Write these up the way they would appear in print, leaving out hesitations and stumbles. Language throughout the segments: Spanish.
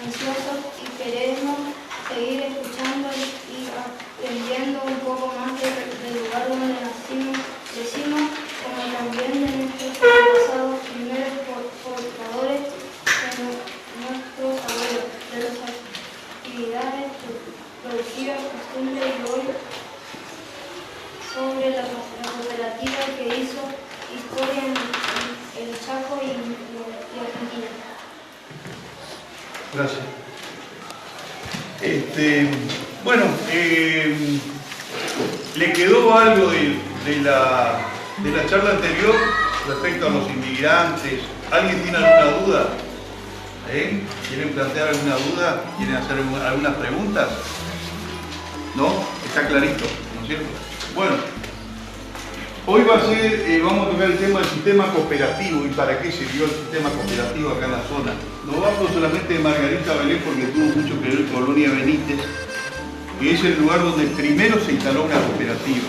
ansiosos y queremos seguir escuchando y aprendiendo un poco más del lugar donde nacimos, crecimos, como también de nuestros pasados primeros pobladores, de nuestros abuelos, de las actividades productivas, costumbres y hoy sobre la cooperativa que hizo historia en el Chaco y Argentina. Gracias. Bueno, ¿le quedó algo de la charla anterior respecto a los inmigrantes? ¿Alguien tiene alguna duda? ¿Quieren plantear alguna duda? ¿Quieren hacer algunas preguntas? ¿No? Está clarito, ¿no es cierto? Bueno, hoy vamos a tocar el tema del sistema cooperativo y para qué se dio el sistema cooperativo acá en la zona. No hablo solamente de Margarita Belén porque tuvo mucho que ver con Colonia Benítez, que es el lugar donde primero se instaló una cooperativa.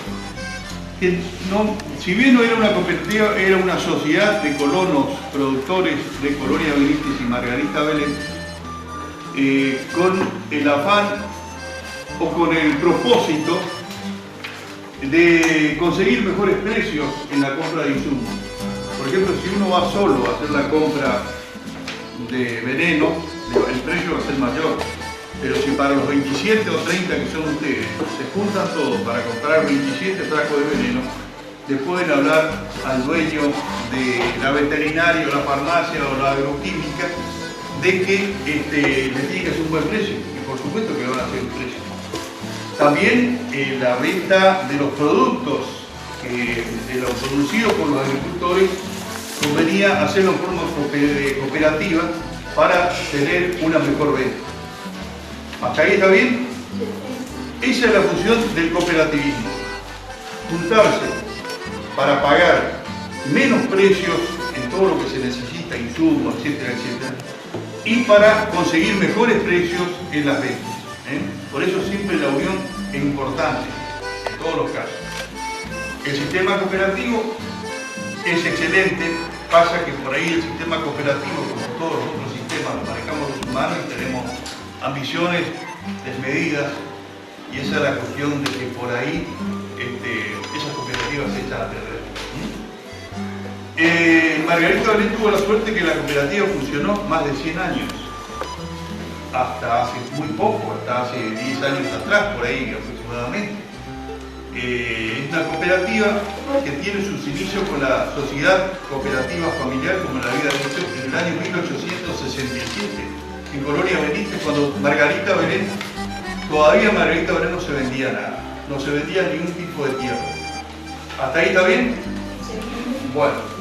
Que no, si bien no era una cooperativa, era una sociedad de colonos productores de Colonia Benítez y Margarita Belén, con el afán o con el propósito de conseguir mejores precios en la compra de insumos. Por ejemplo, si uno va solo a hacer la compra de veneno, el precio va a ser mayor. Pero si para los 27 o 30 que son ustedes se juntan todos para comprar 27 frascos de veneno, le pueden hablar al dueño de la veterinaria o la farmacia o la agroquímica de que le tiene que hacer un buen precio. Y por supuesto que le van a hacer un precio. También la venta de los productos de los producidos por los agricultores convenía hacerlo en forma cooperativa para tener una mejor venta. ¿Hasta ahí está bien? Esa es la función del cooperativismo. Juntarse para pagar menos precios en todo lo que se necesita, insumos, etcétera, etcétera, y para conseguir mejores precios en las ventas. Por eso siempre la unión es importante en todos los casos. El sistema cooperativo es excelente, pasa que por ahí el sistema cooperativo, como todos los otros sistemas, lo manejamos los humanos y tenemos ambiciones desmedidas, y esa es la cuestión de que por ahí esas cooperativas se echan a perder. Margarita Belén tuvo la suerte que la cooperativa funcionó más de 100 años. Hasta hace muy poco, hasta hace 10 años atrás, por ahí aproximadamente. Es una cooperativa que tiene sus inicios con la Sociedad Cooperativa Familiar, como la había dicho, en el año 1867, en Colonia Benítez, cuando Margarita Belén, todavía Margarita Belén no se vendía nada, no se vendía ningún tipo de tierra. ¿Hasta ahí está bien? Bueno.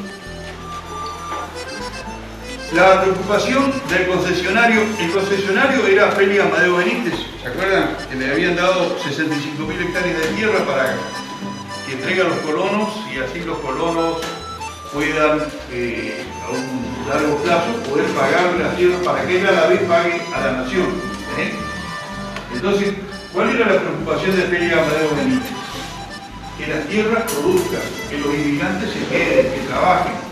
La preocupación del concesionario, el concesionario era Félix Amadeo Benítez, ¿se acuerdan? Que le habían dado 65.000 hectáreas de tierra para que entregue a los colonos y así los colonos puedan a un largo plazo poder pagar la tierra para que él a la vez pague a la nación. Entonces, ¿cuál era la preocupación de Félix Amadeo Benítez? Que las tierras produzcan, que los inmigrantes se queden, que trabajen.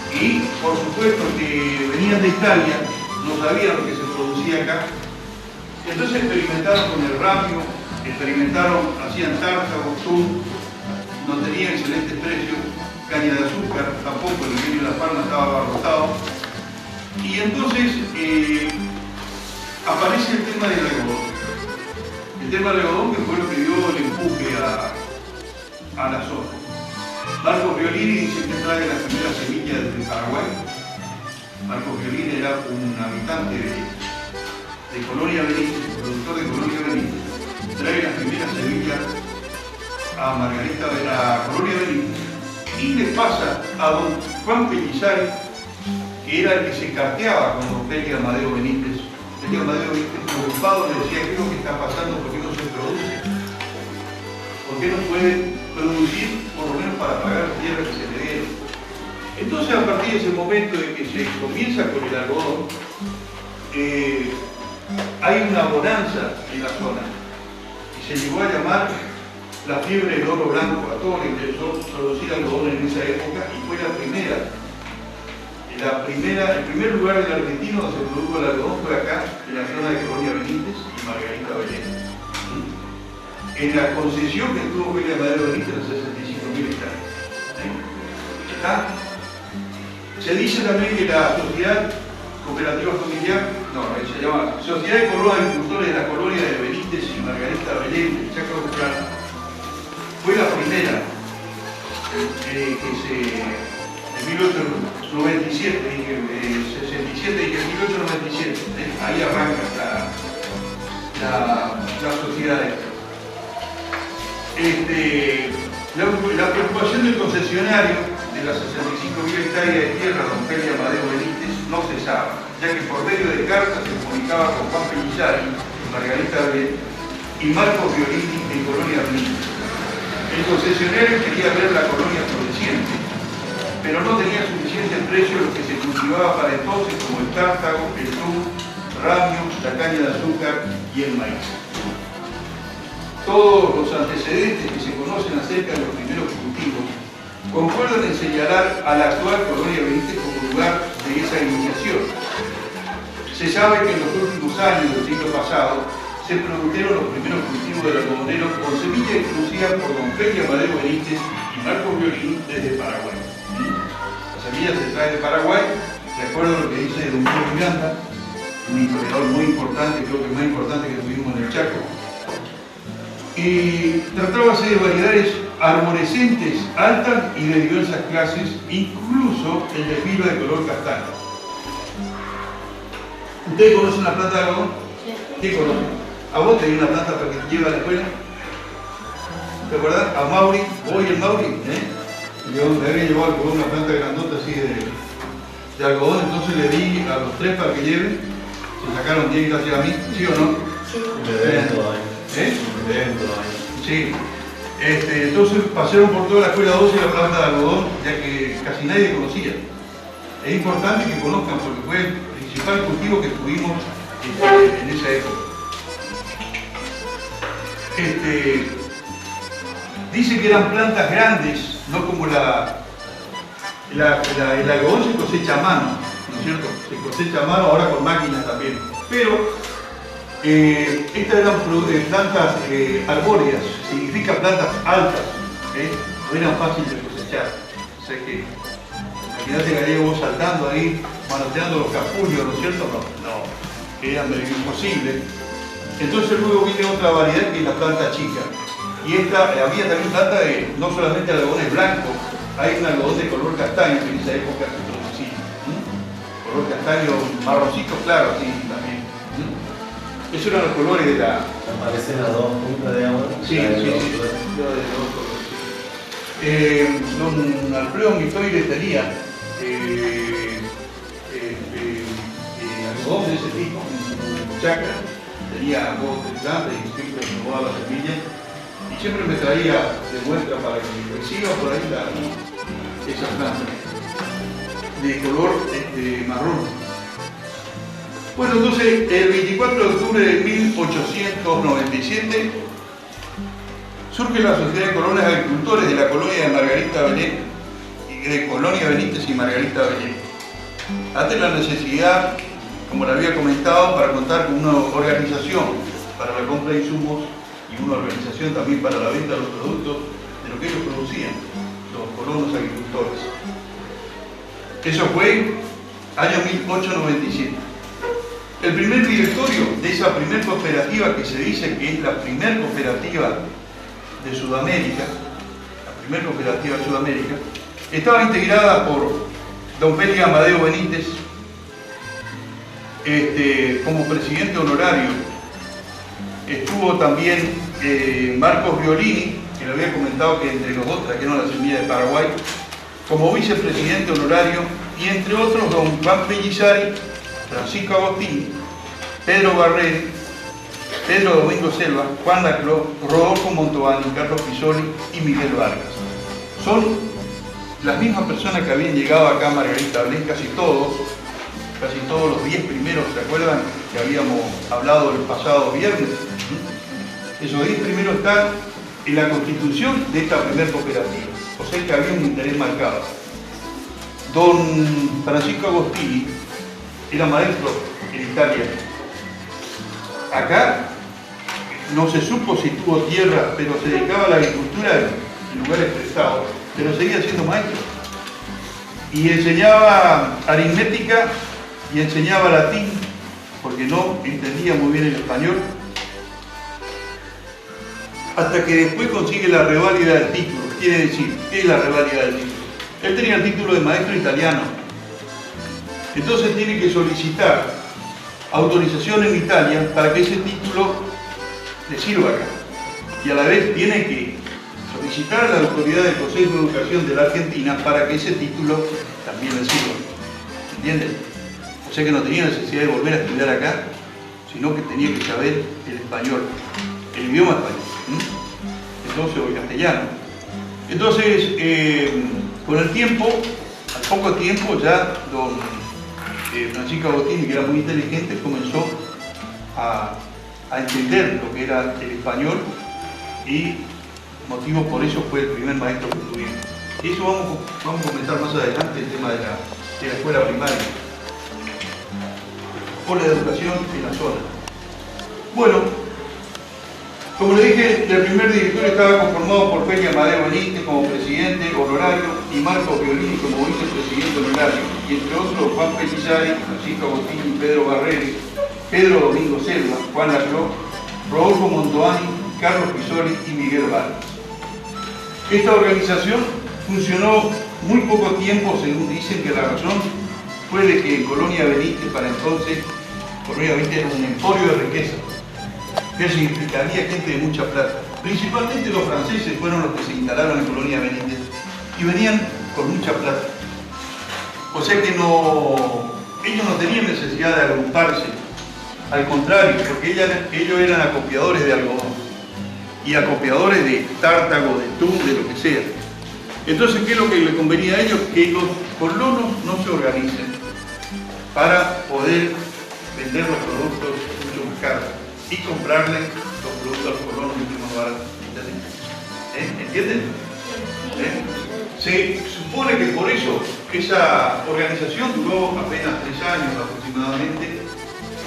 Y, por supuesto, que venían de Italia, no sabían lo que se producía acá. Entonces experimentaron con el rapio, hacían tarta, gozú, no tenía excelentes precios, caña de azúcar, tampoco, el ingenio de La Palma estaba abarrotado. Y entonces aparece el tema del algodón. El tema del algodón que fue lo que dio el empuje a la zona. Marco Fiolini dice que trae las primeras semillas desde Paraguay. Marco Fiolini era un habitante de Colonia Benítez, productor de Colonia Benítez. Trae las primeras semillas a Colonia Benítez y le pasa a don Juan Pellizares, que era el que se carteaba con don Félix Amadeo Benítez. Félix Amadeo Benítez, preocupado, le decía: ¿qué es lo que está pasando? ¿Por qué no se produce? ¿Por qué no puede producir, por lo menos para pagar las tierras que se le dieron? Entonces, a partir de ese momento de que se comienza con el algodón, hay una bonanza en la zona y se llegó a llamar la fiebre del oro blanco. A todos les interesó producir algodón en esa época y fue la primera el primer lugar del argentino donde se produjo el algodón fue acá, en la zona de Colonia Benítez y Margarita Belén. En la concesión que tuvo Feria Madero Benítez, los 65.000 hectáreas. ¿Está? Se dice también que la sociedad cooperativa familiar, se llama Sociedad de Colonos Agricultores de la Colonia de Benítez y Margarita Belén, de Chaco de Plata, fue la primera que se, en 1897, dije, 67 y en 1897, ahí arranca la sociedad esta. La preocupación del concesionario de las 65.000 hectáreas de tierra don Félix Amadeo Benítez no cesaba, ya que por medio de cartas se comunicaba con Juan Pellizzari, Margarita Belén y Marcos Violini en Colonia Benítez. El concesionario quería ver la colonia floreciente, pero no tenía suficiente precio lo que se cultivaba para entonces como el tártago, el rum, ramio, la caña de azúcar y el maíz. Todos los antecedentes que se conocen acerca de los primeros cultivos concuerdan en señalar a la actual Colonia Benítez como lugar de esa iniciación. Se sabe que en los últimos años del siglo pasado se produjeron los primeros cultivos del algodonero con semilla introducida por don Félix Amadeo Benítez y Marcos Violini desde Paraguay. La semilla se trae de Paraguay, recuerdo lo que dice don Pedro Miranda, un historiador muy importante, creo que el más importante que tuvimos en el Chaco, y tratábase de variedades arborescentes, altas y de diversas clases, incluso el de filo de color castaño. ¿Ustedes conocen la planta de algodón? Sí. ¿Qué conocen? ¿A vos te dio una planta para que te lleve a la escuela? ¿Te acuerdas? A Mauri, vos y el Mauri, yo me había llevado una planta grandota así de algodón, entonces le di a los tres para que lleven, se sacaron 10 gracias a mí, ¿sí o no? Sí. Me deben todavía. Me deben todavía. Sí. Entonces pasaron por toda la escuela 12 la planta de algodón, ya que casi nadie conocía. Es importante que conozcan porque fue el principal cultivo que tuvimos en esa época. Dice que eran plantas grandes, no como el algodón se cosecha a mano, ¿no es cierto? Se cosecha a mano ahora con máquinas también. Pero estas eran plantas arbóreas, significa plantas altas, no eran fáciles de cosechar. O sea que, imagínate que había vos saltando ahí, manoteando los capullos, ¿no es cierto? No, era medio imposible. Entonces luego viene otra variedad que es la planta chica. Y esta, había también planta de, no solamente algodones blancos, hay un algodón de color castaño que en esa época se producía. Color castaño, marroncito claro, sí, también. Esos eran los colores de la... Aparecen las dos puntas de agua. Sí. Don Alfredo Mitoire tenía algodón de ese tipo en su chacra, tenía dos de plantas y siempre renovaba la semilla y siempre me traía de muestra para que reciba por ahí esa planta de color marrón. Bueno, entonces el 24 de octubre de 1897 surge la Sociedad de Colonos Agricultores de la Colonia de Margarita Belén y de Colonia Benítez y Margarita Belén. Ante la necesidad, como le había comentado, para contar con una organización para la compra de insumos y una organización también para la venta de los productos de lo que ellos producían, los colonos agricultores. Eso fue año 1897. El primer directorio de esa primer cooperativa, que se dice que es la primer cooperativa de Sudamérica, estaba integrada por don Félix Amadeo Benítez como presidente honorario. Estuvo también Marcos Violini, que le había comentado que entre los dos trajeron la semilla de Paraguay, como vicepresidente honorario, y entre otros don Juan Pellizzari, Francisco Agostini, Pedro Barrera, Pedro Domingo Selva, Juan Lacló, Rodolfo Montovani, Carlos Pisoli y Miguel Vargas. Son las mismas personas que habían llegado acá a Margarita Belén, casi todos los 10 primeros, ¿se acuerdan? Que habíamos hablado el pasado viernes. Esos 10 primeros están en la constitución de esta primer cooperativa, o sea que había un interés marcado. Don Francisco Agostini era maestro en Italia. Acá no se supo si tuvo tierra, pero se dedicaba a la agricultura en lugares prestados, pero seguía siendo maestro. Y enseñaba aritmética y enseñaba latín, porque no entendía muy bien el español, hasta que después consigue la reválida del título. Quiere decir, ¿qué es la reválida del título? Él tenía el título de maestro italiano, entonces tiene que solicitar autorización en Italia para que ese título le sirva acá, y a la vez tiene que solicitar a la autoridad del Consejo de Educación de la Argentina para que ese título también le sirva. ¿Entienden? O sea que no tenía necesidad de volver a estudiar acá, sino que tenía que saber el español, el idioma español, entonces, o el castellano. Entonces, con el tiempo, al poco tiempo, ya don Francisco Agostini, que era muy inteligente, comenzó a entender lo que era el español, y motivo por eso fue el primer maestro que tuvimos. Y eso vamos a comentar más adelante, el tema de la escuela primaria o la educación en la zona. Bueno, como le dije, el primer directorio estaba conformado por Félix Amadeo Benítez como presidente honorario y Marco Violini como vicepresidente honorario, y entre otros Juan Pellizzari, Francisco Agostini, Pedro Barreri, Pedro Domingo Selva, Juan Laclau, Rodolfo Montoani, Carlos Pisoli y Miguel Vargas. Esta organización funcionó muy poco tiempo, según dicen, que la razón fue de que en Colonia Benítez, para entonces, Colonia Benítez era un emporio de riqueza, que significaría gente de mucha plata. Principalmente los franceses fueron los que se instalaron en Colonia Benítez y venían con mucha plata. O sea que ellos no tenían necesidad de agruparse, al contrario, porque ellos eran acopiadores de algodón y acopiadores de tártago, de tum, de lo que sea. Entonces, ¿qué es lo que le convenía a ellos? Que los colonos no se organicen para poder vender los productos mucho más caros y comprarle los productos a los colonos mucho más baratos. ¿Entienden? Se supone que por eso esa organización duró apenas 3 años aproximadamente,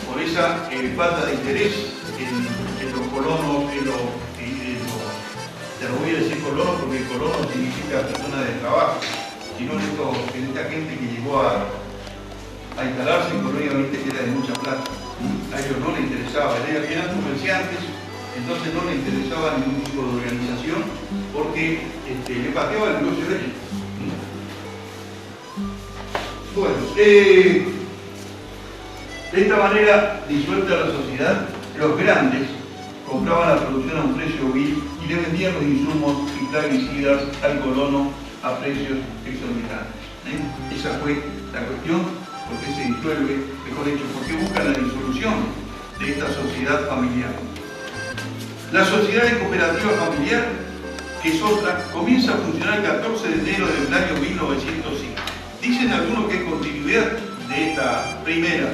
por esa falta de interés en los colonos, te lo voy a decir colonos porque colono significa persona de trabajo, sino en esta gente que llegó a instalarse en Colonia Benítez, que era de mucha plata. A ellos no les interesaba, eran comerciantes, entonces no les interesaba ningún tipo de organización porque le pateaba el negocio de ellos. Bueno, de esta manera, disuelta la sociedad, los grandes compraban la producción a un precio vil y le vendían los insumos y plaguicidas al colono a precios exorbitantes. Esa fue la cuestión, porque se disuelve, mejor dicho, porque buscan la disolución de esta sociedad familiar. La sociedad de cooperativa familiar, que es otra, comienza a funcionar el 14 de enero del año 1905. Dicen algunos que es continuidad de esta primera.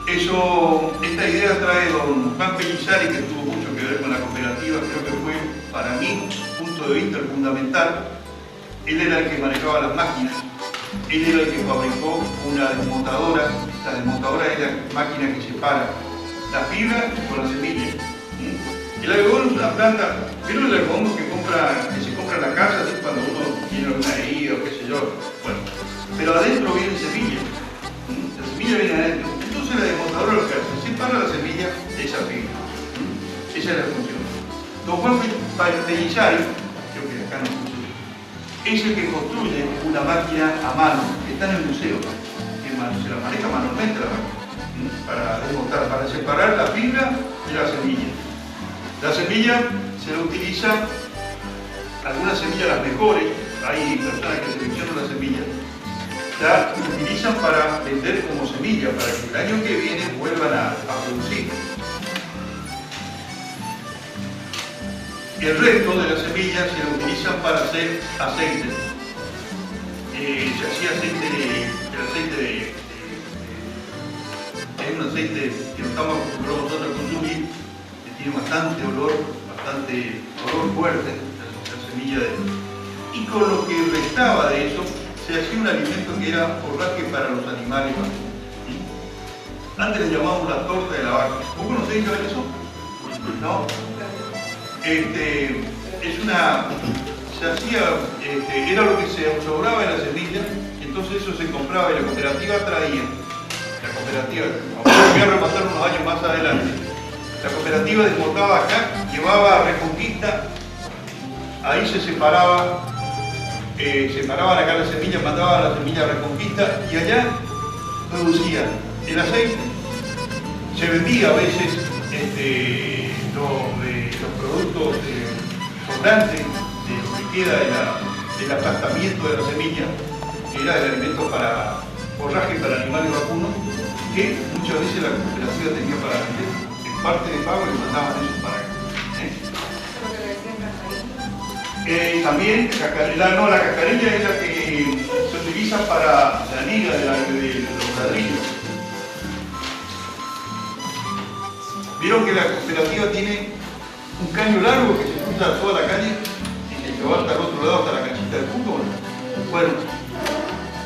Esta idea trae don Juan Pellizzari, que tuvo mucho que ver con la cooperativa, creo que fue, para mí, punto de vista fundamental. Él era el que manejaba las máquinas, él era el que fabricó una desmontadora. La desmontadora es la máquina que separa la fibra con la semilla. El algodón es una planta, ¿vieron el algodón que se compra en la casa, ¿sí? Cuando uno tiene alguna herida o qué sé yo? Bueno, pero adentro viene semilla, la semilla viene adentro. Entonces la desmontadora lo que hace, separa la semilla de esa fibra. Esa es la función. Don Juan Pellizzari, creo que acá no funciona, es el que construye una máquina a mano, que está en el museo, que se la maneja manualmente la máquina, para desmontar, para separar la fibra de la semilla. La semilla se la utiliza, algunas semillas las mejores, hay personas que seleccionan las semillas, la utilizan para vender como semilla, para que el año que viene vuelvan a producir. El resto de las semillas se la utilizan para hacer aceite. Se hacía es un aceite que no estamos acostumbrados nosotros a consumir, que tiene bastante olor fuerte, la semilla de... Y con lo que restaba de eso, se hacía un alimento que era forraje para los animales vacunos. Antes le llamábamos la torta de la vaca. ¿Vos conocéis eso? ¿No? Se hacía, era lo que se sobraba de la semilla, y entonces eso se compraba y la cooperativa traía. La cooperativa, voy a repasar unos años más adelante. La cooperativa desmontaba acá, llevaba a Reconquista, ahí se separaban acá las semillas, mandaban la semilla a Reconquista y allá producían el aceite. Se vendía a veces los productos sobrantes de lo que queda del aplastamiento de la semilla, que era el alimento para forraje para animales vacunos, que muchas veces la cooperativa tenía para vender. En parte de pago le mandaban eso para acá. También la cascarilla es la que se utiliza para la liga de los ladrillos. Vieron que la cooperativa tiene un caño largo que se cruza toda la calle y que se va hasta el otro lado, hasta la canchita del fútbol. Bueno,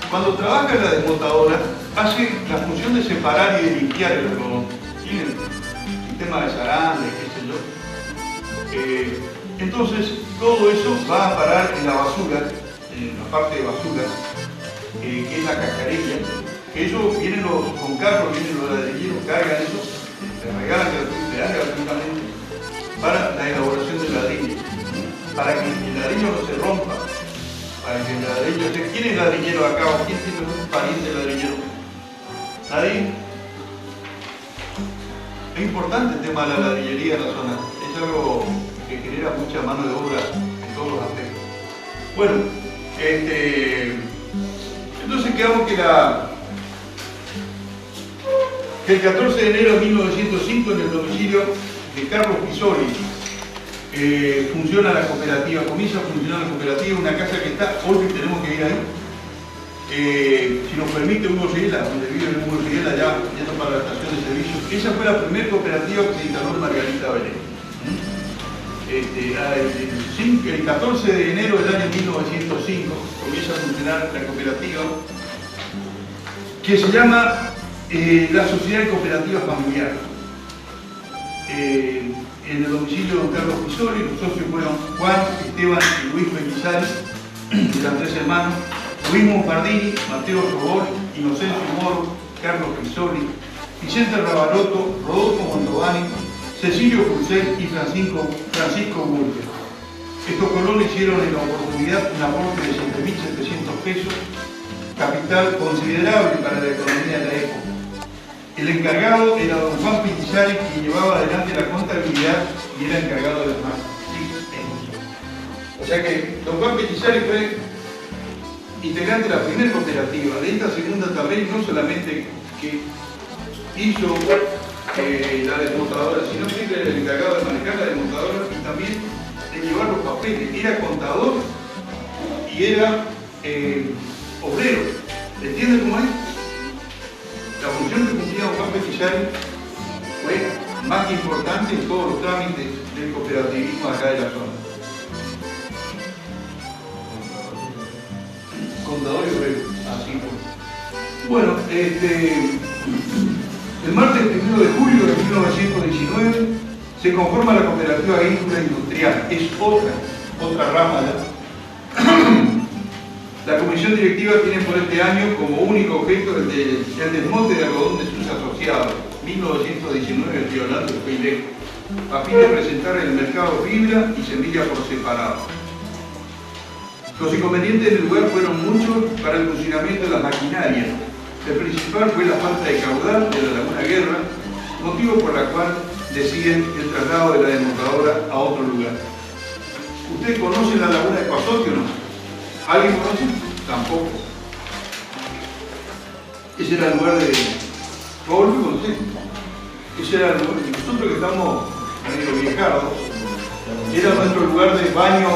cuando trabaja en la desmontadora, hace la función de separar y de limpiar el algodón. Tiene el sistema de zaranda, qué sé yo. Entonces, todo eso va a parar en la basura, en la parte de basura, que es la cascarilla. Eso vienen con carros, vienen los ladrilleros, cargan eso, se regalan gratuitamente para la elaboración del ladrillo, para que el ladrillo no se rompa, para que el ladrillo se... ¿Quién es ladrillero acá o quién tiene un pariente ladrillero? ¿Nadie? Es importante el tema de la ladrillería en la zona, es algo que genera mucha mano de obra en todos los aspectos. Bueno, entonces quedamos que el 14 de enero de 1905 en el domicilio de Carlos Pisoli funciona la cooperativa, comienza a funcionar la cooperativa, una casa que está, hoy tenemos que ir ahí. Si nos permite Hugo Seguela, donde vive Hugo Seguela, allá yendo para la estación de servicio. Esa fue la primera cooperativa que se instaló en Margarita Belén. El 14 de enero del año 1905 comienza a funcionar la cooperativa que se llama la Sociedad Cooperativa Familiar. En el domicilio de don Carlos Pisoli, los socios fueron Juan, Esteban y Luis Pellizares, eran 3 hermanos, Luis Monfardini, Mateo Sobol, Inocencio Moro, Carlos Pisoli, Vicente Rabalotto, Rodolfo Montovani, Cecilio Purcell y Francisco Burger. Estos colonos hicieron en la oportunidad un aporte de 7.700 pesos, capital considerable para la economía de la época. El encargado era don Juan Pintizari, quien llevaba adelante la contabilidad y era encargado de las más. O sea que don Juan Pintizari fue integrante de la primera cooperativa. De esta segunda también, no solamente que hizo la desmontadora, sino que era el encargado de manejar la desmontadora y también de llevar los papeles. Era contador y era obrero. ¿Entienden cómo es? La función que cumplía don Juan Pellizari fue más que importante en todos los trámites del cooperativismo acá de la zona. Contador y obrero, así fue. Bueno, el martes 1 de julio de 1919 se conforma la Cooperativa Agrícola Industrial. Es otra rama ya. La comisión directiva tiene por este año como único objeto el desmonte de algodón de sus asociados, 1919, estoy hablando de Peileco, a fin de presentar en el mercado fibra y semilla por separado. Los inconvenientes del lugar fueron muchos para el funcionamiento de las maquinarias. El principal fue la falta de caudal de la Laguna Guerra, motivo por la cual deciden el traslado de la desmontadora a otro lugar. ¿Usted conoce la Laguna de Pasote o no? ¿Alguien conoce? Tampoco. Ese era el lugar de... ¿Todo lo conoce? Ese era el lugar... Nosotros que estamos medio viejados, era nuestro lugar de baño,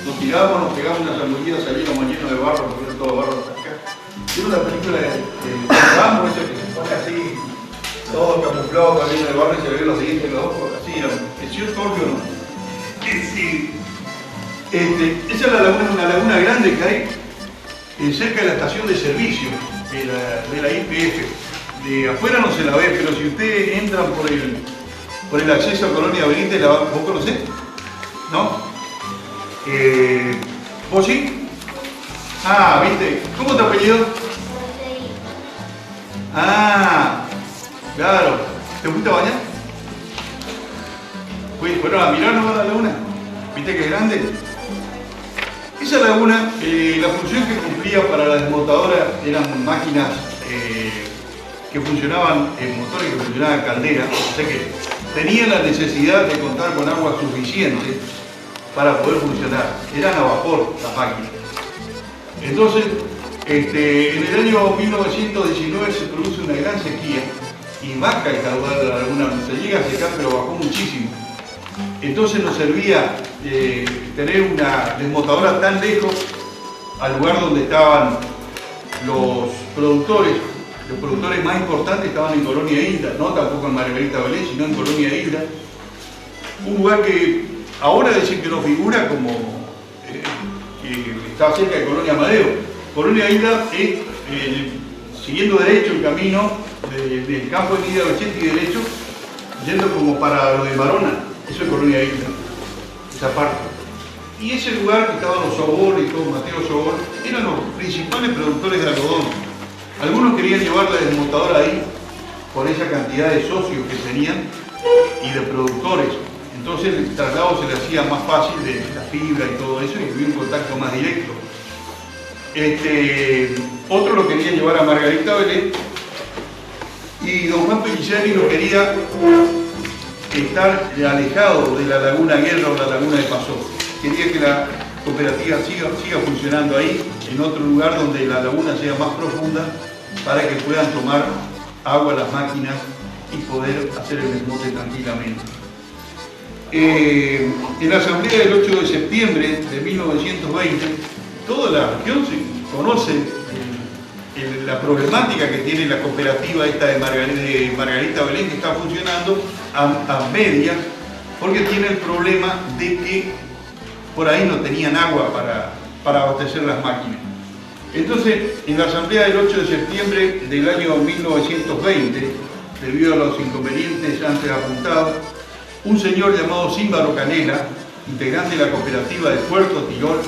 nos tirábamos, nos pegábamos unas zambullías, salíamos llenos de barro, porque era todo barro hasta acá. Era una película de Rambo, esa que se pone así, todo camuflado, lleno de barro y se le ven los dientes, los ojos, así era. ¿Es cierto o no? Sí. Esa es la laguna, una laguna grande que hay, cerca de la estación de servicio de la YPF. De afuera no se la ve, pero si ustedes entran por el acceso a Colonia Benítez, ¿vos conocés? ¿No? ¿Vos sí? Ah, ¿viste? ¿Cómo te apellido? Ah, claro. ¿Te fuiste a bañar? ¿Fueron a mirar nomás la laguna? ¿Viste que es grande? Esa laguna, la función que cumplía para la desmotadora eran máquinas que funcionaban en motores que funcionaban a caldera, o sea que tenían la necesidad de contar con agua suficiente para poder funcionar. Eran a vapor las máquinas. Entonces, en el año 1919 se produce una gran sequía y baja el caudal de la laguna, se llega a secar pero bajó muchísimo. Entonces nos servía tener una desmotadora tan lejos al lugar donde estaban los productores más importantes estaban en Colonia Hilda, no tampoco en Margarita Belén, sino en Colonia Hilda. Un lugar que ahora dicen que no figura como que está cerca de Colonia Amadeo. Colonia Hilda es, siguiendo derecho el camino del campo de Nida Bechetti derecho, yendo como para lo de Marona, eso es Colonia Hilda, esa parte. Y ese lugar que estaban los Sobor y todo, Mateo Sobor, eran los principales productores de algodón. Algunos querían llevar la desmotadora ahí por esa cantidad de socios que tenían y de productores. Entonces el traslado se le hacía más fácil de la fibra y todo eso y había un contacto más directo. Otro lo quería llevar a Margarita Belén y don Juan Pelliceri lo quería estar alejado de la laguna Guerra o la laguna de Pasó. Quería que la cooperativa siga funcionando ahí, en otro lugar donde la laguna sea más profunda, para que puedan tomar agua las máquinas y poder hacer el desmote tranquilamente. En la asamblea del 8 de septiembre de 1920, toda la región se conoce la problemática que tiene la cooperativa esta de Margarita Belén, que está funcionando a media, porque tiene el problema de que por ahí no tenían agua para abastecer las máquinas. Entonces, en la asamblea del 8 de septiembre del año 1920, debido a los inconvenientes antes apuntados, un señor llamado Címbaro Canela, integrante de la cooperativa de Puerto Tirol,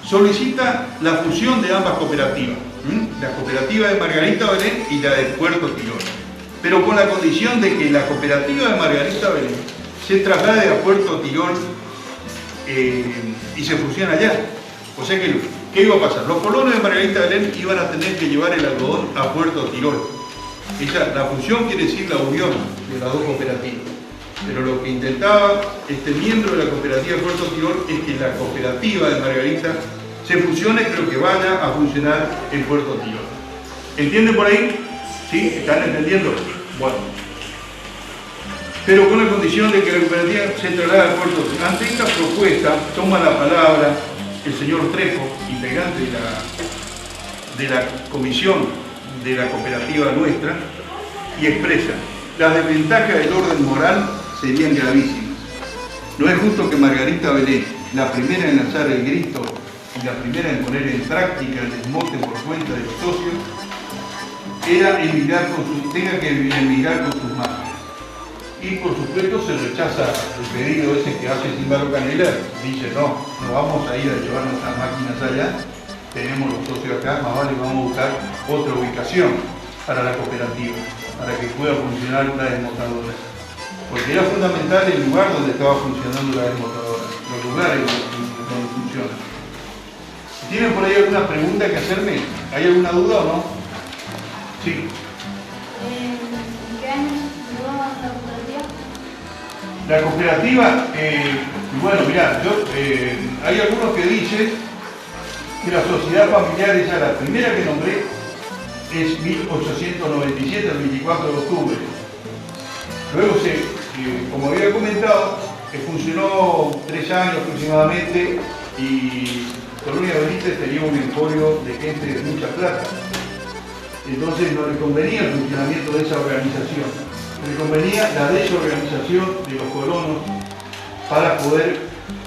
solicita la fusión de ambas cooperativas, la cooperativa de Margarita Belén y la de Puerto Tirol, pero con la condición de que la cooperativa de Margarita Belén se traslade a Puerto Tirol y se fusiona allá. O sea que, ¿qué iba a pasar? Los colonos de Margarita Belén iban a tener que llevar el algodón a Puerto Tirol. La fusión quiere decir la unión de las dos cooperativas. Pero lo que intentaba este miembro de la cooperativa de Puerto Tirol es que la cooperativa de Margarita se fusione, pero que vaya a funcionar en Puerto Tirol. ¿Entienden por ahí? ¿Sí? ¿Están entendiendo? Bueno. Pero con la condición de que la cooperativa se traslade a Puerto Tirol. Ante esta propuesta, toma la palabra el señor Trejo, integrante de la comisión de la cooperativa nuestra, y expresa: las desventajas del orden moral serían gravísimas. No es justo que Margarita Belén, la primera en lanzar el grito y la primera en poner en práctica el desmote por cuenta de los socios, tenga que emigrar con sus máquinas. Y por supuesto se rechaza el pedido ese que hace Címbaro Canela, dice no vamos a ir a llevar nuestras máquinas allá, tenemos los socios acá, más vale vamos a buscar otra ubicación para la cooperativa, para que pueda funcionar la desmotadora. Porque era fundamental el lugar donde estaba funcionando la desmotadora, los lugares donde funciona. ¿Tienen por ahí alguna pregunta que hacerme? ¿Hay alguna duda o no? Sí. ¿En qué año llegó la cooperativa? La cooperativa, bueno, mirá, hay algunos que dicen que la sociedad familiar, esa la primera que nombré, es 1897, el 24 de octubre. Luego, como había comentado, funcionó 3 años aproximadamente y Colonia Benítez tenía un emporio de gente de mucha plata. Entonces no le convenía el funcionamiento de esa organización. Le convenía la desorganización de los colonos para poder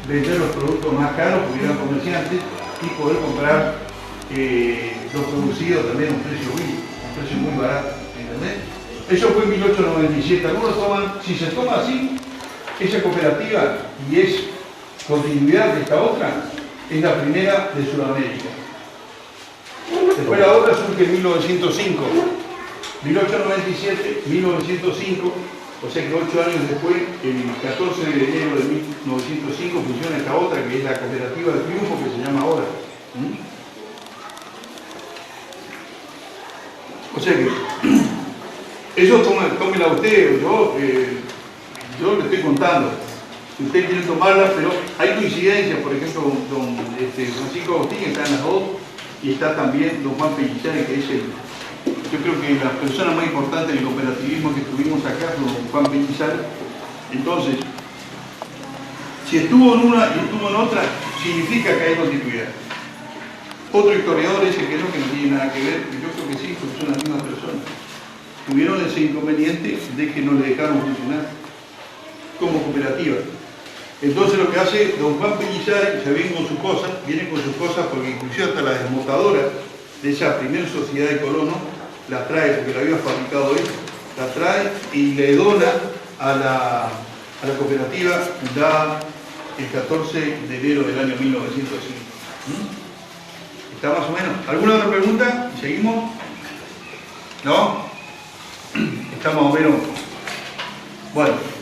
vender los productos más caros, porque eran comerciantes, y poder comprar lo producido también a un precio muy barato, ¿entendés? Eso fue en 1897. Algunos toman, si se toma así, esa cooperativa y es continuidad de esta otra, es la primera de Sudamérica. Después la otra surge en 1905, 1897, 1905, o sea que 8 años después, el 14 de enero de 1905, funciona esta otra, que es la Cooperativa del Triunfo, que se llama ahora. O sea que, eso tómela usted, yo le estoy contando. Si usted quiere tomarla, pero hay coincidencias, por ejemplo, don Francisco Agustín está en las dos, y está también don Juan Pellicer, que es yo creo que la persona más importante del cooperativismo que tuvimos acá, don Juan Pellicer. Entonces, si estuvo en una y estuvo en otra, significa que hay continuidad. Otro historiador dice que no tiene nada que ver, yo creo que sí, porque son las mismas personas. Tuvieron ese inconveniente de que no le dejaron funcionar como cooperativa. Entonces lo que hace don Juan Pellicer, se viene con sus cosas, porque inclusive hasta la desmotadora de esa primera sociedad de colonos la trae, porque la había fabricado él, la trae y le dona a la cooperativa, da el 14 de enero del año 1905. ¿Está más o menos? ¿Alguna otra pregunta? ¿Seguimos? ¿No? Está más o menos. Bueno.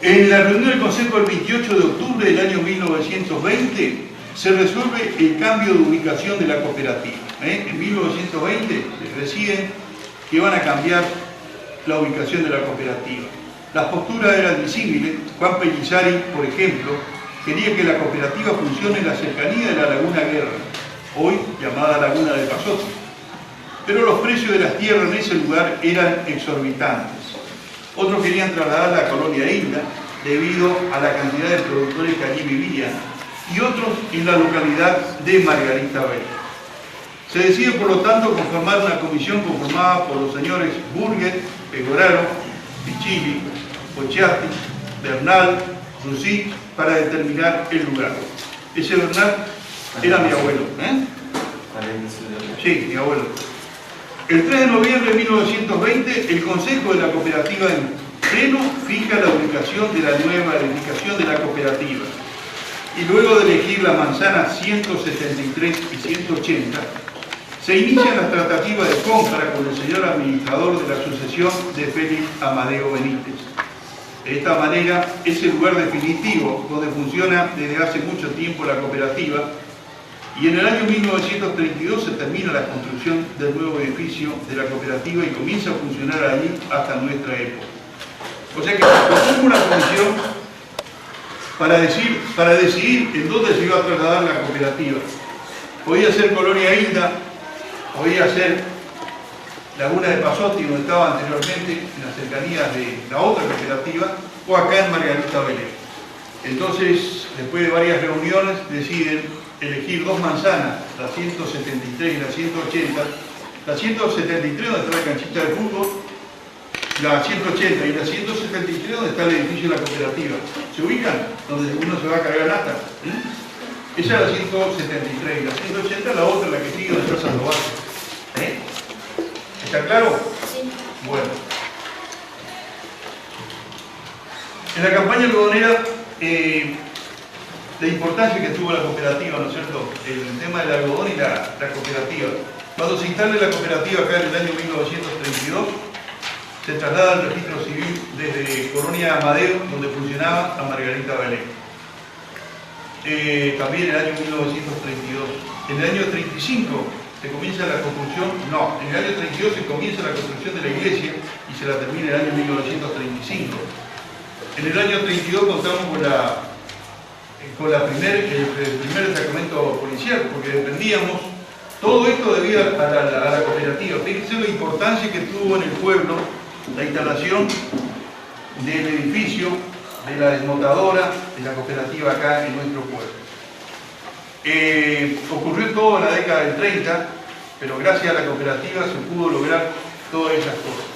En la reunión del Consejo del 28 de octubre del año 1920 se resuelve el cambio de ubicación de la cooperativa. En 1920 deciden que van a cambiar la ubicación de la cooperativa. Las posturas eran disímiles. Juan Pellicer, por ejemplo, quería que la cooperativa funcione en la cercanía de la Laguna Guerra, hoy llamada Laguna de Pasote. Pero los precios de las tierras en ese lugar eran exorbitantes. Otros querían trasladar la colonia Hilda debido a la cantidad de productores que allí vivían, y otros en la localidad de Margarita Vélez. Se decide, por lo tanto, conformar una comisión conformada por los señores Burger, Pegoraro, Pichilli, Pochiati, Bernal, Rusí, para determinar el lugar. Ese Bernal era mi abuelo. Sí, mi abuelo. El 3 de noviembre de 1920, el Consejo de la Cooperativa en pleno fija la ubicación de la nueva edificación de la cooperativa. Y luego de elegir la manzana 173 y 180, se inician las tratativas de compra con el señor administrador de la sucesión de Félix Amadeo Benítez. De esta manera, es el lugar definitivo donde funciona desde hace mucho tiempo la cooperativa, y en el año 1932 se termina la construcción del nuevo edificio de la cooperativa y comienza a funcionar allí hasta nuestra época. O sea que se formó una comisión para decidir en dónde se iba a trasladar la cooperativa. Podía ser Colonia Hilda, podía ser Laguna de Pasote, donde estaba anteriormente, en las cercanías de la otra cooperativa, o acá en Margarita Vélez. Entonces, después de varias reuniones, deciden elegir dos manzanas, la 173 y la 180. La 173 donde está la canchita de fútbol, la 180 y la 173 donde está el edificio de la cooperativa. ¿Se ubican? Donde uno se va a cargar nata. Esa es la 173 y la 180 la otra, la que sigue donde está Sandoval. ¿Está claro? Sí. Bueno. En la campaña algodonera, la importancia que tuvo la cooperativa, ¿no es cierto? El tema del algodón y la cooperativa. Cuando se instala la cooperativa acá en el año 1932, se traslada al registro civil desde Colonia Amadeo, donde funcionaba, a Margarita Vélez. También en el año 1932. En el año 35 se comienza la construcción, no, en el año 32 se comienza la construcción de la iglesia y se la termina en el año 1935. En el año 32 contamos con el primer destacamento policial, porque dependíamos, todo esto debido a la cooperativa. Fíjense la importancia que tuvo en el pueblo la instalación del edificio, de la desmotadora, de la cooperativa acá en nuestro pueblo. Ocurrió todo en la década del 30, pero gracias a la cooperativa se pudo lograr todas esas cosas.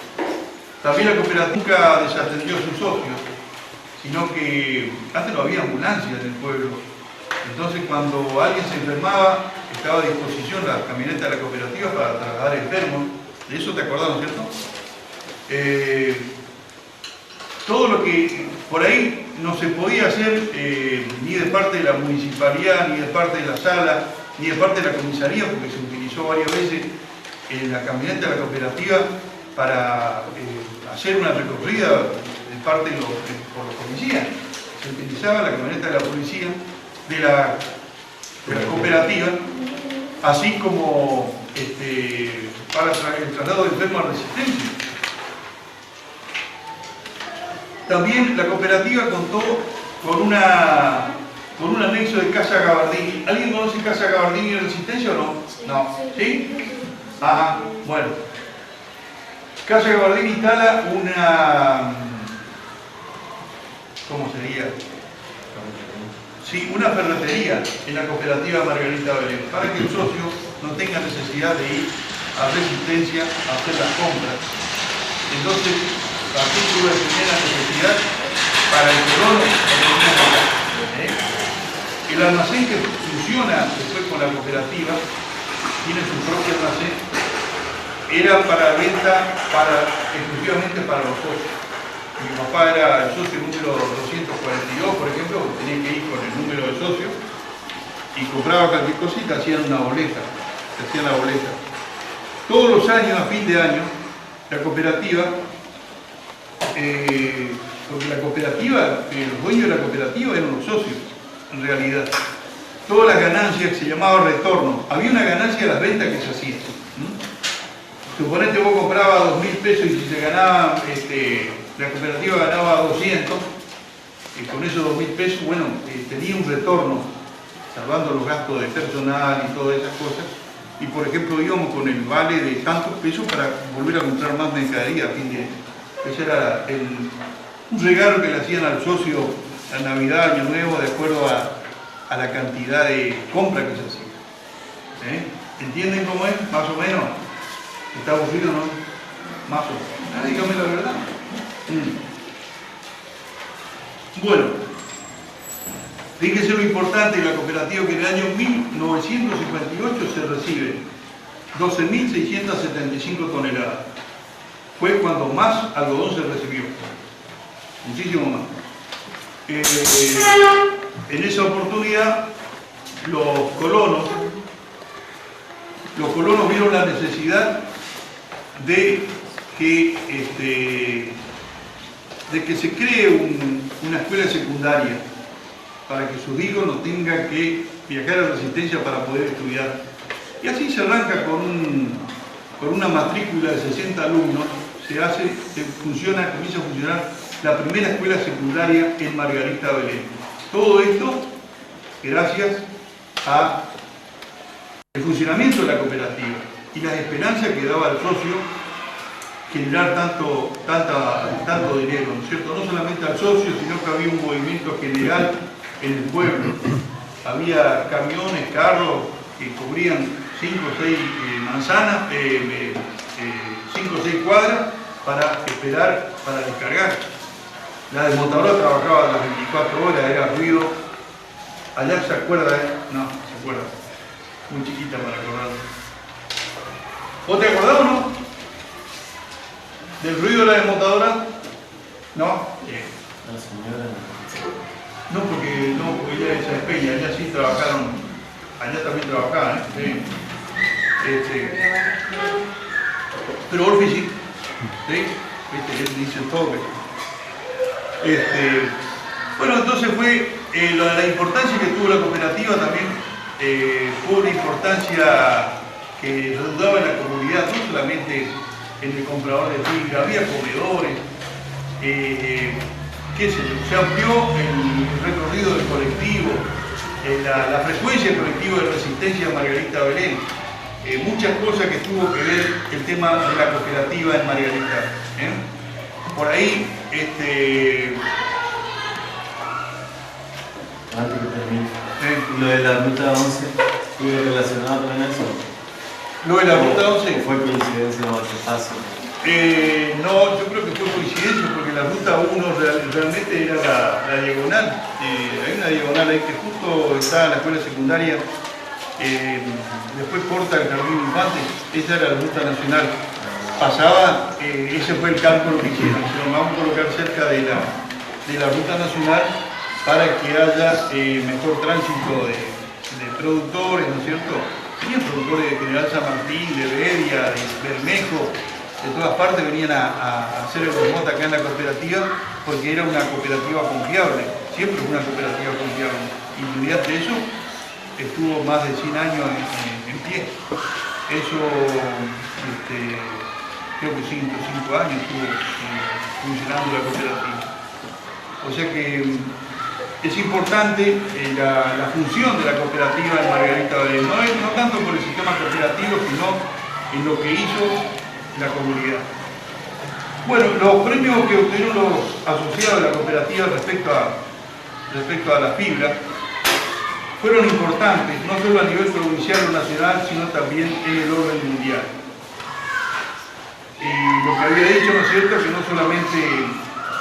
También la cooperativa nunca desatendió a sus socios, sino que antes no había ambulancia en el pueblo. Entonces, cuando alguien se enfermaba, estaba a disposición la camioneta de la cooperativa para trasladar enfermos. De eso te acordás, ¿no es cierto? Todo lo que por ahí no se podía hacer ni de parte de la municipalidad, ni de parte de la sala, ni de parte de la comisaría, porque se utilizó varias veces la camioneta de la cooperativa para hacer una recorrida de parte por los policías. Se utilizaba la camioneta de la policía, de la cooperativa, así como para el traslado de enfermos a Resistencia. También la cooperativa contó con un anexo de Casa Gabardini. ¿Alguien conoce Casa Gabardini de Resistencia o no? No. ¿Sí? Ajá, bueno. Casa Gabardini instala una... ¿cómo sería? Sí, una ferretería en la cooperativa Margarita Belén, para que el socio no tenga necesidad de ir a Resistencia a hacer las compras. Entonces, artículo de primera necesidad para el colono. El almacén que funciona después con la cooperativa, tiene su propio almacén, era para venta exclusivamente para los socios. Mi papá era el socio número 242, por ejemplo, tenía que ir con el número de socio y compraba cualquier cosita, hacían una boleta, se hacían la boleta. Todos los años, a fin de año, la cooperativa, porque la cooperativa, los dueños de la cooperativa eran los socios, en realidad. Todas las ganancias se llamaba retorno. Había una ganancia de las ventas que se hacían. Suponete vos comprabas 2.000 pesos y si se ganaba, la cooperativa ganaba 200, y con esos 2.000 pesos, bueno, tenía un retorno, salvando los gastos de personal y todas esas cosas. Y por ejemplo íbamos con el vale de tantos pesos para volver a comprar más mercadería a fin de año. Ese era un regalo que le hacían al socio a Navidad, Año Nuevo, de acuerdo a la cantidad de compra que se hacía. ¿Entienden cómo es? Más o menos. ¿Está aburrido, no? Más o menos. Dígame la verdad. Bueno, fíjense lo importante de la cooperativa, que en el año 1958 se reciben 12.675 toneladas. Fue cuando más algodón se recibió, muchísimo más. En esa oportunidad los colonos vieron la necesidad de que se cree una escuela secundaria para que sus hijos no tengan que viajar a Resistencia para poder estudiar. Y así se arranca con una matrícula de 60 alumnos, comienza a funcionar la primera escuela secundaria en Margarita Belén. Todo esto gracias al funcionamiento de la cooperativa y las esperanzas que daba al socio generar tanto dinero, ¿no es cierto? No solamente al socio, sino que había un movimiento general en el pueblo. Había camiones, carros que cubrían 5 o 6 manzanas, 5 o 6 cuadras para esperar, para descargar. La desmontadora trabajaba las 24 horas, era ruido. Allá se acuerda, no, se acuerda. Muy chiquita para acordar. ¿Vos te acordás o no? ¿Del ruido de la desmontadora? ¿No? La señora. No, porque ella es de Peña, allá sí trabajaron, allá también trabajaban, ¿sí? Pero Orfi sí, ¿sí? Dicen todo que... Bueno, entonces fue la importancia que tuvo la cooperativa también, fue una importancia que redundaba en la comunidad, no solamente en el comprador de finca, había comedores, qué sé yo, se amplió el recorrido del colectivo, la frecuencia del colectivo de Resistencia de Margarita Belén, muchas cosas que tuvo que ver el tema de la cooperativa en Margarita. Por ahí, Antes que termine. Lo de la ruta 11, ¿estuvo relacionado con eso? Lo de la ruta 11 fue coincidencia o qué pasa. No, yo creo que fue coincidencia porque la ruta 1 realmente era la diagonal. Hay una diagonal ahí que justo está en la escuela secundaria, después corta el jardín infante. Esa era la ruta nacional. Pasaba, ese fue el cálculo que hicieron. Dijeron, vamos a colocar cerca de la ruta nacional para que haya mejor tránsito de productores, ¿no es cierto? Tenían productores de General San Martín, de Bedia, de Bermejo, de todas partes venían a hacer el remoto acá en la cooperativa porque era una cooperativa confiable, siempre fue una cooperativa confiable. Y mediante eso estuvo más de 100 años en pie. Eso, creo que 5 años estuvo funcionando la cooperativa. O sea que es importante la función de la cooperativa en Margarita Varela, no tanto por el sistema cooperativo, sino en lo que hizo la comunidad. Bueno, los premios que obtuvieron los asociados de la cooperativa respecto a la fibra fueron importantes, no solo a nivel provincial o nacional, sino también en el orden mundial. Y lo que había dicho, ¿no es cierto?, que no solamente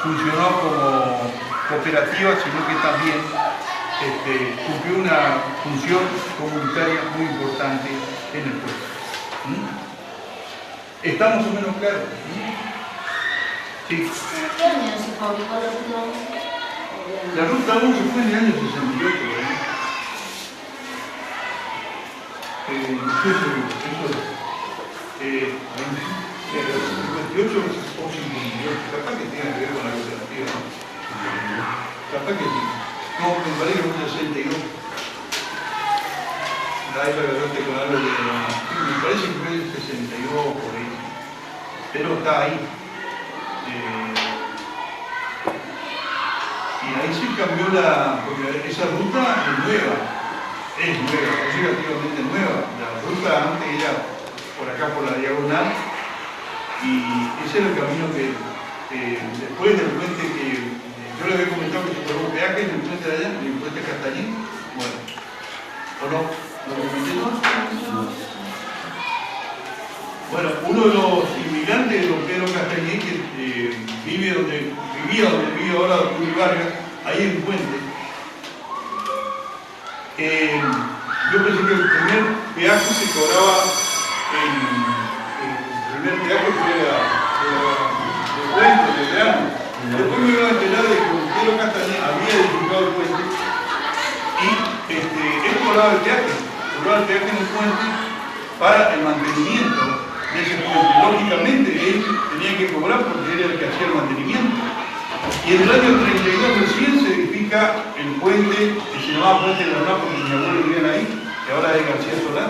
funcionó como cooperativa, sino que también cumplió una función comunitaria muy importante en el pueblo. ¿Está más o menos claro? Sí. ¿En qué año se fabricó la ruta 1? La ruta 1 fue en el año 68, ¿verdad? No estoy seguro, eso 58 o 58, capaz que tiene que ver con la cooperativa, ¿no? Capaz que sí. No, me parece que fue en 62. Ahí para agarrarte con algo de... Me parece que fue en 62 por ahí. Pero está ahí. Y ahí se cambió porque esa ruta es relativamente nueva. La ruta antes era por acá por la diagonal y ese era el camino que después del puente que yo les había comentado que se colocó peaje en el puente de allá, en el puente Castañín. Bueno, ¿o no? ¿No lo comenté? No. Bueno, uno de los inmigrantes de don Pedro Castañín, que vivía donde vive ahora Julio Vargas, ahí en el puente. Yo pensé que el primer peaje se cobraba el primer peaje fue de puente, de verano. Después me iba a enterar de que don Pedro Castañín había edificado el puente y él cobraba el peaje en el puente para el mantenimiento de ese puente. Lógicamente él tenía que cobrar porque era el que hacía el mantenimiento. Y en el año 32 recién se edifica el puente que se llamaba Puente de la Rapa porque mi abuelo vivía ahí, que ahora es García Solá.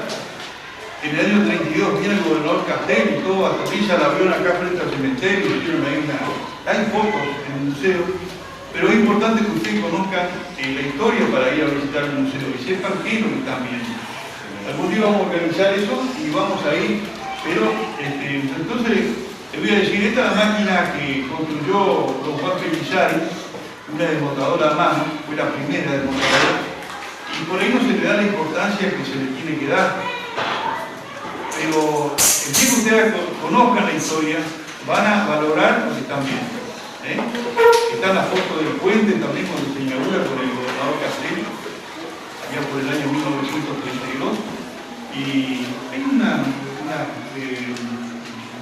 En el año 32 viene el gobernador Castel y todo, hasta Villa la avión acá frente al cementerio, hicieron ahí hay fotos en el museo, pero es importante que ustedes conozcan la historia para ir a visitar el museo y sepan qué es lo que están viendo. Algún día vamos a organizar eso y vamos a ir, pero entonces te voy a decir, esta es la máquina que construyó don Juan Pelizari, una desmotadora a mano, fue la primera desmotadora, y por ahí no se le da la importancia que se le tiene que dar. Pero el día que ustedes conozcan la historia, van a valorar lo que están viendo. Está la foto del puente también cuando se inaugura por el gobernador Castel, allá por el año 1932, y hay una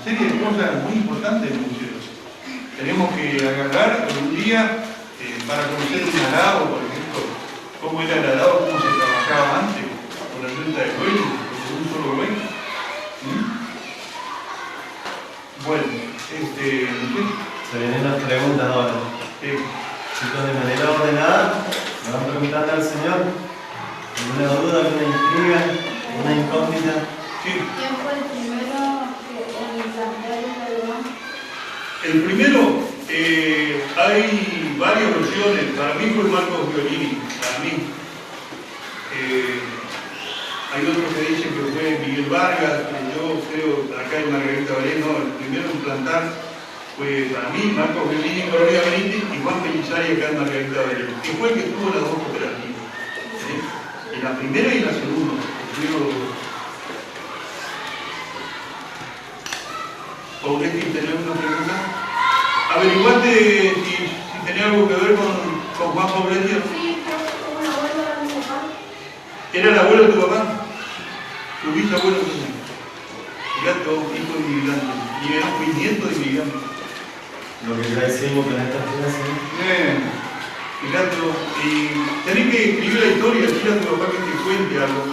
serie de cosas muy importantes en el museo. Tenemos que agarrar un día para conocer un arado, por ejemplo, cómo era el arado, cómo se trabajaba antes, con la renta de bueyes, con un solo buey. Bueno, Se vienen las preguntas ahora. Chicos, de manera ordenada, me van preguntando al Señor. ¿Alguna duda, alguna intriga, alguna incógnita? Sí. ¿Quién fue el primero en plantear el problema? El primero, hay varias versiones. Para mí fue Marcos Giolini, para mí. Hay otros que dicen que fue Miguel Vargas, que yo creo acá en Margarita Varela, no, el primero en plantar fue para mí Marcos Giolini, Colonia Benítez y Juan Pelizari acá en Margarita Varela, que fue el que tuvo las dos cooperativas. En la primera y en la segunda. ¿O Leti, tenés una pregunta? Averiguate si tenía algo que ver con Juan Pobretti. Sí, como el abuelo de mi papá. ¿Era el abuelo de tu papá? ¿Tu bisabuelo? Gato, hijo de inmigrante. Y era un bisnieto de inmigrante. Lo que ya hicimos con esta clase. Bien. Gato, y tenés que escribir la historia, decirle a tu papá que te cuente algo.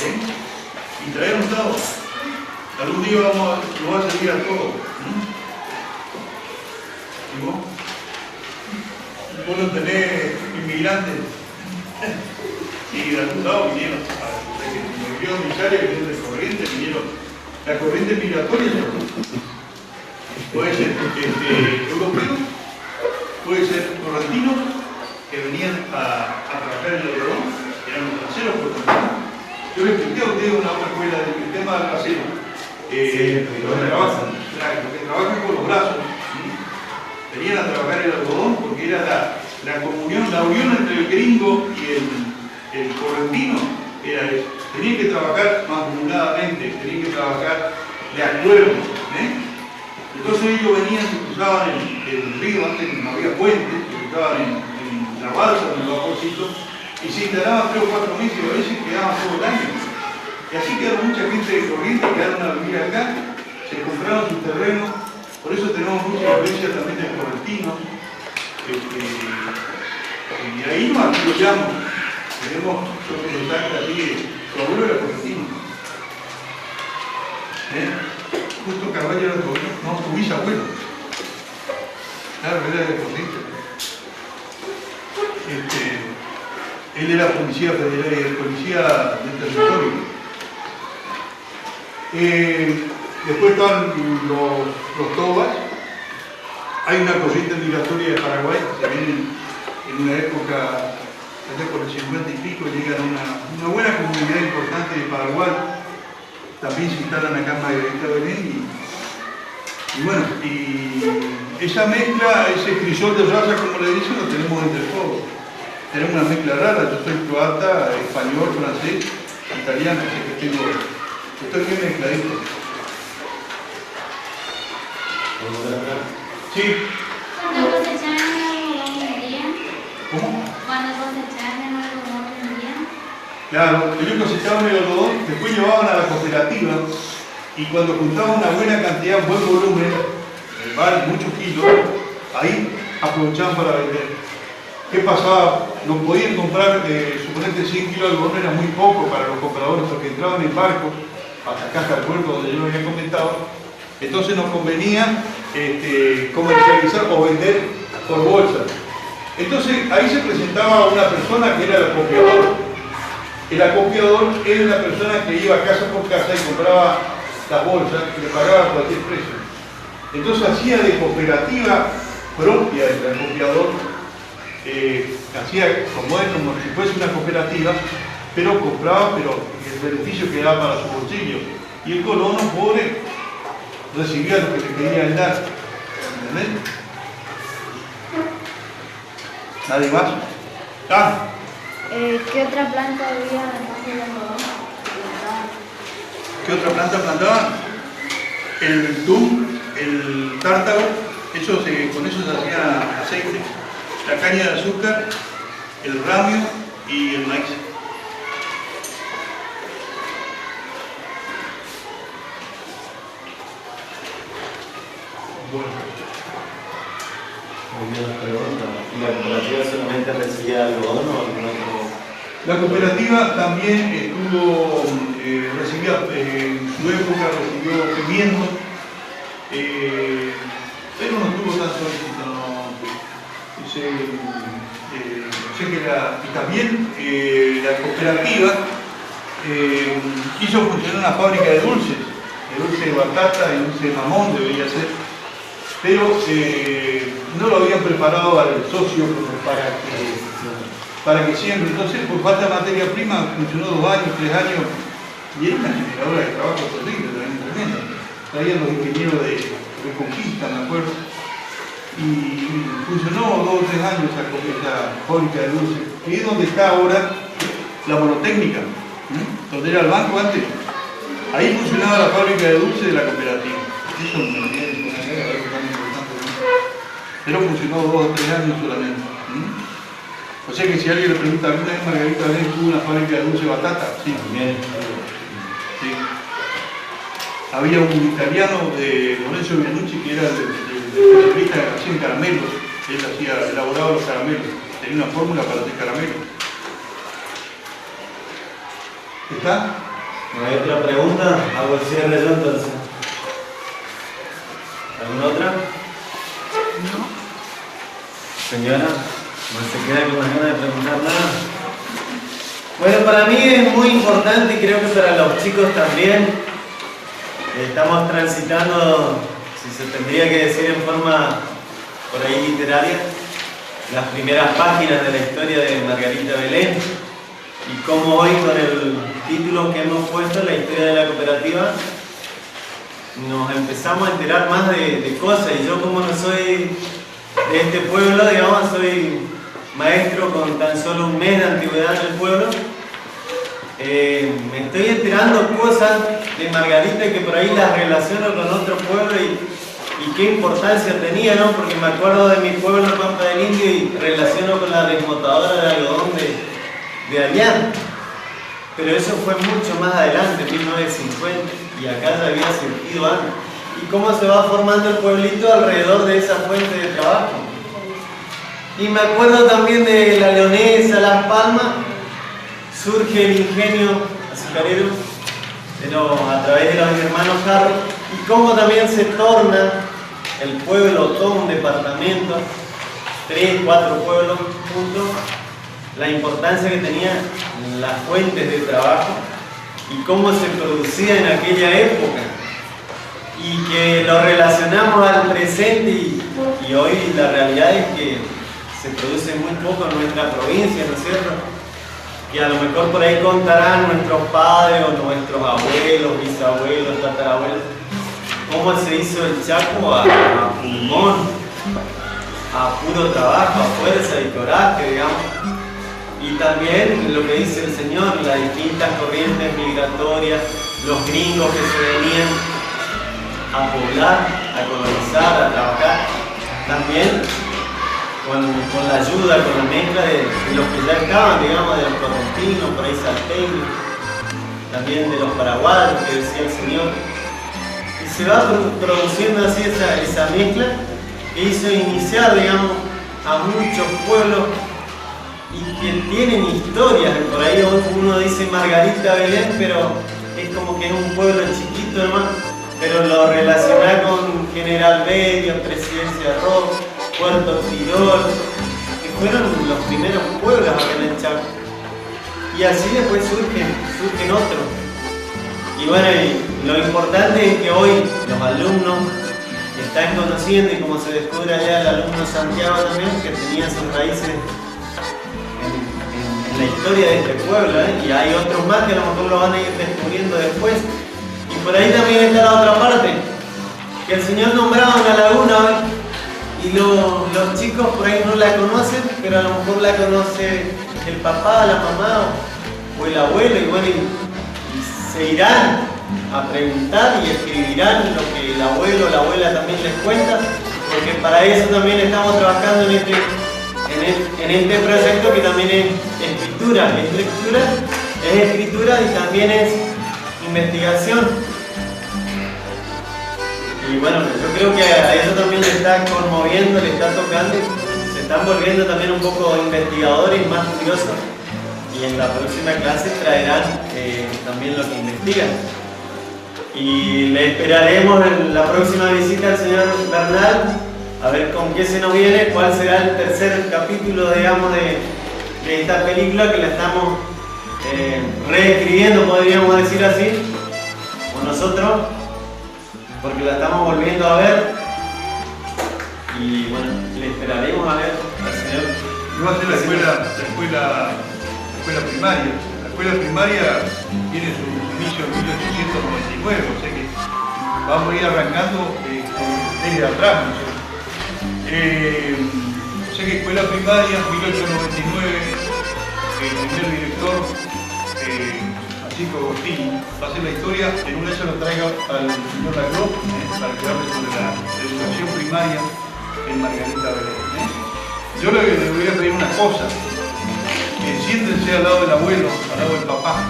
¿Eh? Y traer anotado. Algún día lo va a servir a todos. ¿Y vos? Vos no tenés inmigrantes. Sí, de algún lado vinieron. Desde que me vio en Misaria, vinieron de Corrientes, vinieron. La corriente migratoria, puede ser europeos, puede ser correntinos que venían a trabajar en el algodón, eran los traseros correntinos. Yo le expliqué a ustedes una otra escuela del tema del trasero. Los que trabajan con los brazos, ¿sí? Venían a trabajar el algodón porque era la comunión, la unión entre el gringo y el correntino era eso. Tenían que trabajar mancomunadamente, tenían que trabajar de acuerdo. Entonces ellos venían, se cruzaban el río, antes no había puentes, se cruzaban en la balsa, en el vaporcito, y se instalaban 3 o 4 meses y a veces quedaban todo el año. Y así quedaron mucha gente de Corrientes, quedaron a vivir acá, se compraron sus terrenos, por eso tenemos mucha influencia también de correntinos. Y ahí nos apoyamos, tenemos contacto así, tu abuelo era correntino. Justo Carvalho era tu abuelo, no, tu bisabuelo. Claro, era de Corrientes. Él era policía federal, policía del territorio. Después están los tobas. Hay una corriente migratoria de Paraguay que se viene en una época, allá por el 50 y pico, llegan una buena comunidad importante de Paraguay. También se instalan acá en Margarita Belén y bueno, y esa mezcla, ese crisol de raza, como le dicen, lo tenemos entre todos. Tenemos una mezcla rara, yo soy croata, español, francés, italiano, así que estoy bien mezcladito. Sí. ¿Cuándo cosechaban el algodón vendían? ¿Cómo? ¿Cuándo cosechaban el algodón vendían? Claro, ellos cosechaban el algodón, después llevaban a la cooperativa y cuando juntaban una buena cantidad, un buen volumen, muchos kilos, ahí aprovechaban para vender. ¿Qué pasaba? No podían comprar, suponete 100 kilos de algodón era muy poco para los compradores porque entraban en barcos hasta acá, hasta el puerto donde yo lo había comentado. Entonces nos convenía comercializar o vender por bolsa. Entonces ahí se presentaba una persona que era el acopiador. El acopiador era la persona que iba casa por casa y compraba las bolsas y le pagaba cualquier precio. Entonces hacía de cooperativa propia del acopiador, hacía como si fuese una cooperativa, pero compraba, pero el beneficio quedaba para su bolsillo. Y el colono pobre recibía lo que le querían dar. ¿Entendés? ¿Nadie más? Ah. ¿Qué otra planta había además del algodón? ¿Qué otra planta plantaban? El tum, el tártaro, con eso se hacía aceite, la caña de azúcar, el ramio y el maíz. Bueno. Muy bien, pregunta. ¿La cooperativa solamente recibía algodón o algún otro? La cooperativa también recibía, en su época recibió pimiento, pero no tuvo tanto éxito. Y también la cooperativa hizo funcionar una fábrica de dulce de batata y dulce de mamón debería ser, pero no lo habían preparado al socio para que siempre. Entonces, por falta de materia prima, funcionó 2 años, 3 años, y era una generadora de trabajo terrible, también tremenda. Traían los ingenieros de Reconquista, me acuerdo, y funcionó 2 o 3 años esa fábrica de dulce, que es donde está ahora la monotécnica, donde era el banco antes. Ahí funcionaba la fábrica de dulce de la cooperativa. Eso me viene con una cara, algo tan importante, ¿no? Pero funcionó 2 o 3 años solamente. O sea que si alguien le pregunta, ¿alguna vez Margarita Belén tuvo una fábrica de dulce batata? Sí. Bien. Sí. Había un italiano de Lorenzo Bianucci que era el especialista que hacía caramelos. Él elaboraba los caramelos. Tenía una fórmula para hacer caramelos. ¿Está? ¿No hay otra pregunta? Hago el cierre yo entonces. ¿Alguna otra? No. Señora, no se queda con las ganas de preguntar nada. Bueno, para mí es muy importante y creo que para los chicos también. Estamos transitando, si se tendría que decir en forma por ahí literaria, las primeras páginas de la historia de Margarita Belén. Y como hoy con el título que hemos puesto, la historia de la cooperativa, nos empezamos a enterar más de cosas. Y yo, como no soy de este pueblo, digamos, soy maestro con tan solo un mes de antigüedad en el pueblo, me estoy enterando cosas de Margarita que por ahí las relaciono con otro pueblo y qué importancia tenía, ¿no? Porque me acuerdo de mi pueblo, Pampa del Indio, y relaciono con la desmotadora de algodón de allá. Pero eso fue mucho más adelante, 1950, y acá ya había surgido antes. Y cómo se va formando el pueblito alrededor de esa fuente de trabajo. Y me acuerdo también de La Leonesa, Las Palmas, surge el ingenio azucarero a través de los hermanos Jarro, y cómo también se torna el pueblo todo un departamento, 3, 4 pueblos juntos, la importancia que tenían las fuentes de trabajo y cómo se producía en aquella época, y que lo relacionamos al presente y hoy la realidad es que se produce muy poco en nuestra provincia, ¿no es cierto? Que a lo mejor por ahí contarán nuestros padres o nuestros abuelos, bisabuelos, tatarabuelos, cómo se hizo el Chaco a pulmón, a puro trabajo, a fuerza y coraje, digamos. Y también lo que dice el Señor, las distintas corrientes migratorias, los gringos que se venían a poblar, a colonizar, a trabajar, también con la ayuda, con la mezcla de los que ya estaban, digamos, de los correntinos, por ahí salteños, también de los paraguayos, que decía el Señor. Y se va produciendo así esa mezcla que hizo iniciar, digamos, a muchos pueblos y que tienen historias. Por ahí uno dice Margarita Belén, pero es como que es un pueblo chiquito, hermano, pero lo relaciona con General Bello, Presidencia Rock, Puerto Tirol, que fueron los primeros pueblos acá en el Chaco. Y así después surgen otros. Y bueno, y lo importante es que hoy los alumnos están conociendo, y como se descubre allá el alumno Santiago también, que tenía sus raíces en la historia de este pueblo, y hay otros más que a lo mejor lo van a ir descubriendo después. Y por ahí también está la otra parte, que el Señor nombraba una laguna hoy, y los chicos por ahí no la conocen, pero a lo mejor la conoce el papá, la mamá o el abuelo, y bueno, y se irán a preguntar y escribirán lo que el abuelo o la abuela también les cuenta, porque para eso también estamos trabajando en este proyecto, que también es escritura, es lectura, es escritura y también es investigación. Y bueno, yo creo que a eso también le está conmoviendo, le está tocando, se están volviendo también un poco investigadores, más curiosos, y en la próxima clase traerán también lo que investigan. Y le esperaremos en la próxima visita al señor Bernal, a ver con qué se nos viene, cuál será el tercer capítulo, digamos, de esta película que la estamos reescribiendo, podríamos decir así, o nosotros, porque la estamos volviendo a ver. Y bueno, le esperaremos a ver al señor. Va a ser la escuela primaria. La escuela primaria tiene su inicio en 1899, o sea que vamos a ir arrancando desde atrás, ¿no? O sea que escuela primaria, 1899, el primer director, Francisco Agostini, va a hacer la historia, en una se lo traiga al señor Lacroix, para que hable sobre la educación primaria en Margarita Belén. Yo le voy a pedir una cosa, que siéntense al lado del abuelo, al lado del papá.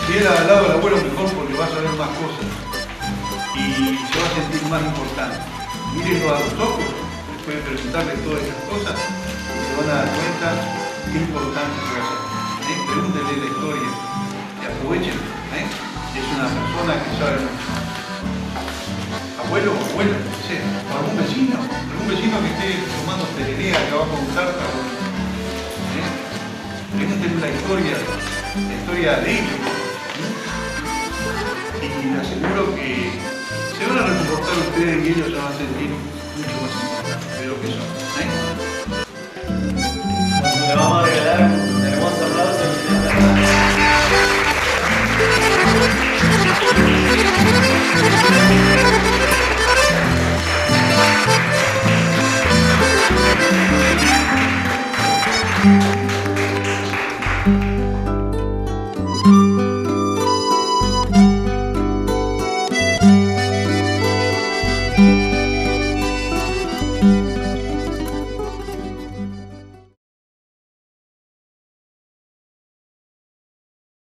Si era al lado del abuelo, mejor, porque va a saber más cosas y se va a sentir más importante. Mírenlo a los ojos, después de presentarles todas estas cosas, y se van a dar cuenta qué importante se va a hacer. Pregúntenle la historia y aprovechen. Es una persona que sabe mucho. Abuelo o abuela, no sé, o algún vecino que esté tomando tereré acá abajo de un tártaro. Pregúntenle la historia de ellos. Y les aseguro que se van a reconfortar ustedes y ellos se van a sentir mucho más importantes de lo que son. Bueno, le vamos a regalar un hermoso aplauso al señor Bernal.